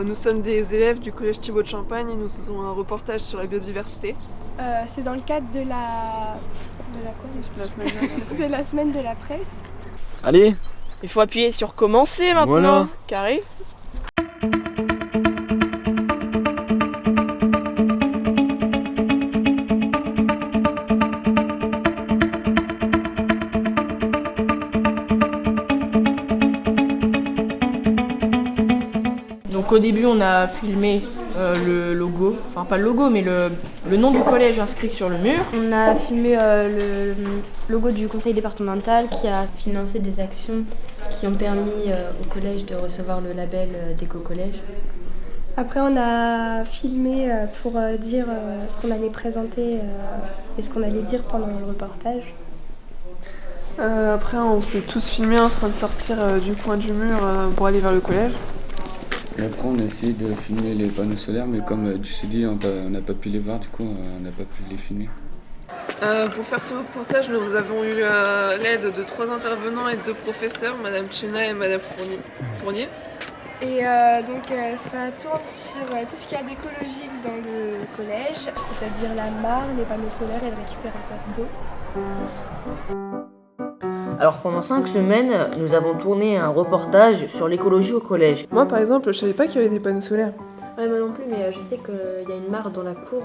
Nous sommes des élèves du collège Thibaut de Champagne et nous faisons un reportage sur la biodiversité. C'est dans le cadre de la... De la quoi La semaine dernière. De la semaine de la presse. Allez, Il faut appuyer sur commencer maintenant. Voilà. Carré. Donc au début on a filmé le logo, enfin pas le logo mais le nom du collège inscrit sur le mur. On a filmé le logo du conseil départemental qui a financé des actions qui ont permis au collège de recevoir le label d'éco-collège. Après, on a filmé pour dire ce qu'on allait présenter et ce qu'on allait dire pendant le reportage. Après, on s'est tous filmés en train de sortir du coin du mur pour aller vers le collège. Et après, on a essayé de filmer les panneaux solaires, mais comme tu sais dit, on n'a pas pu les voir, du coup, on n'a pas pu les filmer. Pour faire ce reportage, nous avons eu l'aide de 3 intervenants et 2 professeurs, Madame Tchena et Madame Fournier. Et donc, ça tourne sur tout ce qu'il y a d'écologique dans le collège, c'est-à-dire la mare, les panneaux solaires et le récupérateur d'eau. Alors pendant 5 semaines, nous avons tourné un reportage sur l'écologie au collège. Moi, par exemple, je savais pas qu'il y avait des panneaux solaires. Ouais, moi non plus, mais je sais qu'il y a une mare dans la cour.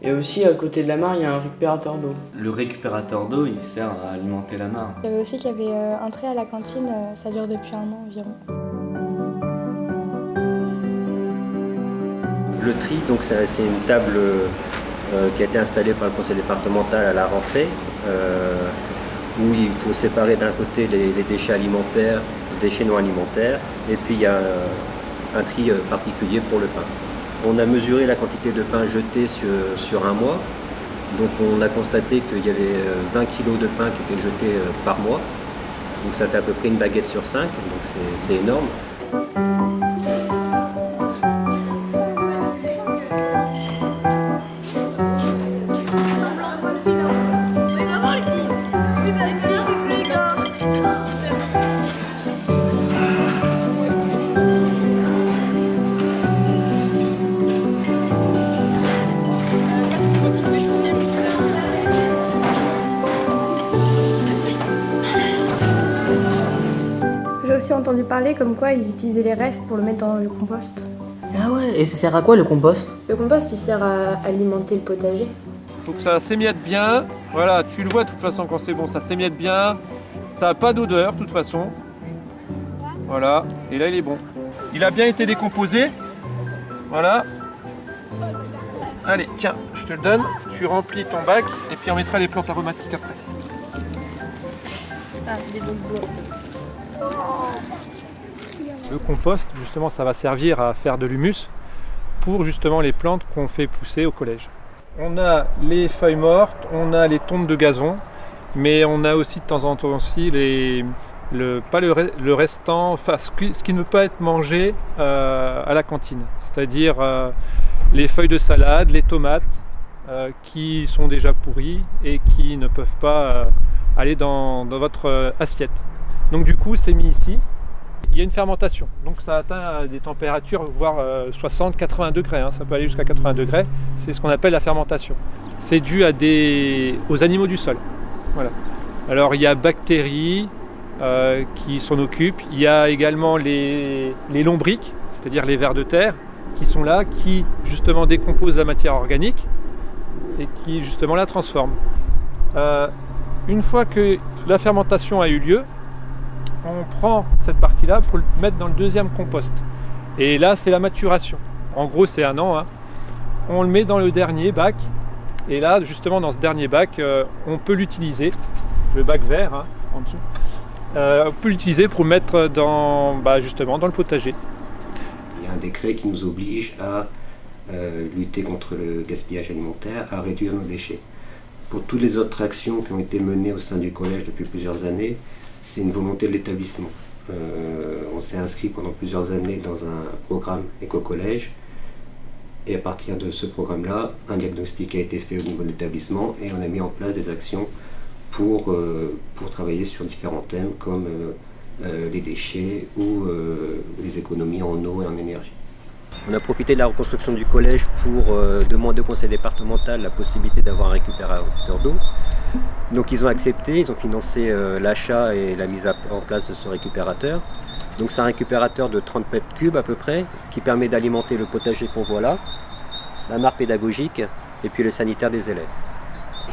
et aussi à côté de la mare, il y a un récupérateur d'eau. Le récupérateur d'eau, il sert à alimenter la mare. Il y avait aussi qu'il y avait un trait à la cantine, ça dure depuis 1 an environ. Le tri, donc c'est une table qui a été installée par le conseil départemental à la rentrée, où il faut séparer d'un côté les déchets alimentaires, les déchets non alimentaires, et puis il y a un tri particulier pour le pain. On a mesuré la quantité de pain jeté sur un mois, donc on a constaté qu'il y avait 20 kg de pain qui étaient jetés par mois, donc ça fait à peu près une baguette sur 5, donc c'est énorme. J'ai aussi entendu parler comme quoi ils utilisaient les restes pour le mettre dans le compost. Ah ouais, et ça sert à quoi le compost? Le compost, il sert à alimenter le potager. Faut que ça s'émiette bien. Voilà, tu le vois de toute façon quand c'est bon, ça s'émiette bien. Ça n'a pas d'odeur de toute façon. Voilà, et là il est bon. Il a bien été décomposé. Voilà. Allez, tiens, je te le donne. Tu remplis ton bac et puis on mettra les plantes aromatiques après. Ah, des bonbons. Le compost, justement, ça va servir à faire de l'humus pour justement les plantes qu'on fait pousser au collège. On a les feuilles mortes, on a les tombes de gazon, mais on a aussi de temps en temps aussi le restant, enfin ce qui ne peut pas être mangé à la cantine, c'est-à-dire les feuilles de salade, les tomates qui sont déjà pourries et qui ne peuvent pas aller dans votre assiette. Donc du coup, c'est mis ici. Il y a une fermentation, donc ça atteint des températures voire 60-80 degrés, hein. Ça peut aller jusqu'à 80 degrés, c'est ce qu'on appelle la fermentation. C'est dû aux animaux du sol. Voilà. Alors il y a bactéries qui s'en occupent, il y a également les lombrics, c'est-à-dire les vers de terre, qui sont là, qui justement décomposent la matière organique et qui justement la transforment. Une fois que la fermentation a eu lieu, on prend cette partie-là pour le mettre dans le deuxième compost. Et là, c'est la maturation. En gros, c'est 1 an. Hein. On le met dans le dernier bac. Et là, justement, dans ce dernier bac, on peut l'utiliser, le bac vert, hein, en dessous. On peut l'utiliser pour le mettre justement dans le potager. Il y a un décret qui nous oblige à lutter contre le gaspillage alimentaire, à réduire nos déchets. Pour toutes les autres actions qui ont été menées au sein du collège depuis plusieurs années, c'est une volonté de l'établissement. On s'est inscrit pendant plusieurs années dans un programme éco-collège et à partir de ce programme-là, un diagnostic a été fait au niveau de l'établissement et on a mis en place des actions pour travailler sur différents thèmes comme les déchets ou les économies en eau et en énergie. On a profité de la reconstruction du collège pour demander au conseil départemental la possibilité d'avoir un récupérateur d'eau. Donc ils ont accepté, ils ont financé l'achat et la mise en place de ce récupérateur. Donc c'est un récupérateur de 30 mètres cubes à peu près qui permet d'alimenter le potager qu'on voit là, la mare pédagogique et puis le sanitaire des élèves.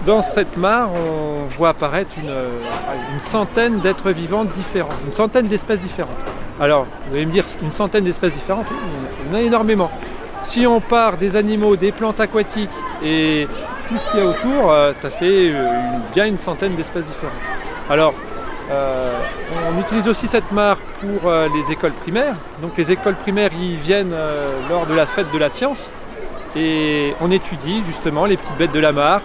Dans cette mare, on voit apparaître une centaine d'êtres vivants différents, une centaine d'espèces différentes. Alors, vous allez me dire, une centaine d'espèces différentes, il y en a énormément. Si on part des animaux, des plantes aquatiques et tout ce qu'il y a autour, ça fait bien une centaine d'espèces différentes. Alors, on utilise aussi cette mare pour les écoles primaires. Donc les écoles primaires y viennent lors de la fête de la science et on étudie justement les petites bêtes de la mare.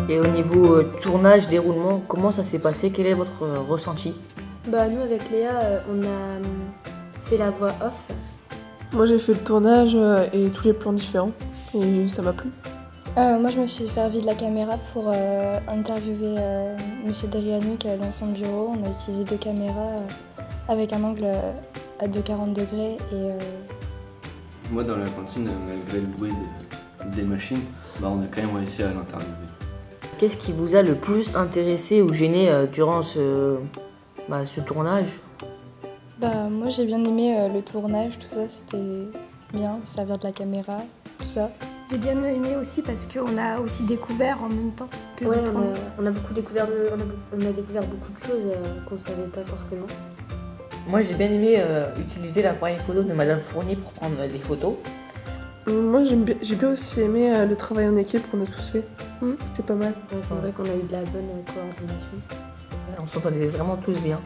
Et au niveau tournage, déroulement, comment ça s'est passé? Quel est votre ressenti? Nous, avec Léa, on a fait la voix off. Moi j'ai fait le tournage et tous les plans différents et ça m'a plu. Moi, je me suis servi de la caméra pour interviewer Monsieur Derianic dans son bureau. On a utilisé 2 caméras avec un angle de 40 degrés. Moi, dans la cantine, malgré le bruit des machines, on a quand même réussi à l'interviewer. Qu'est-ce qui vous a le plus intéressé ou gêné durant ce tournage? Moi, j'ai bien aimé le tournage, tout ça, c'était bien, servir de la caméra, tout ça. J'ai bien aimé aussi parce qu'on a aussi découvert en même temps que Ouais, le tournage. on a découvert beaucoup de choses qu'on ne savait pas forcément. Moi j'ai bien aimé utiliser l'appareil photo de Madame Fournier pour prendre des photos. Moi j'ai bien aussi aimé le travail en équipe qu'on a tous fait. C'était pas mal. Ouais, c'est vrai qu'on a eu de la bonne coordination. On s'entendait vraiment tous bien.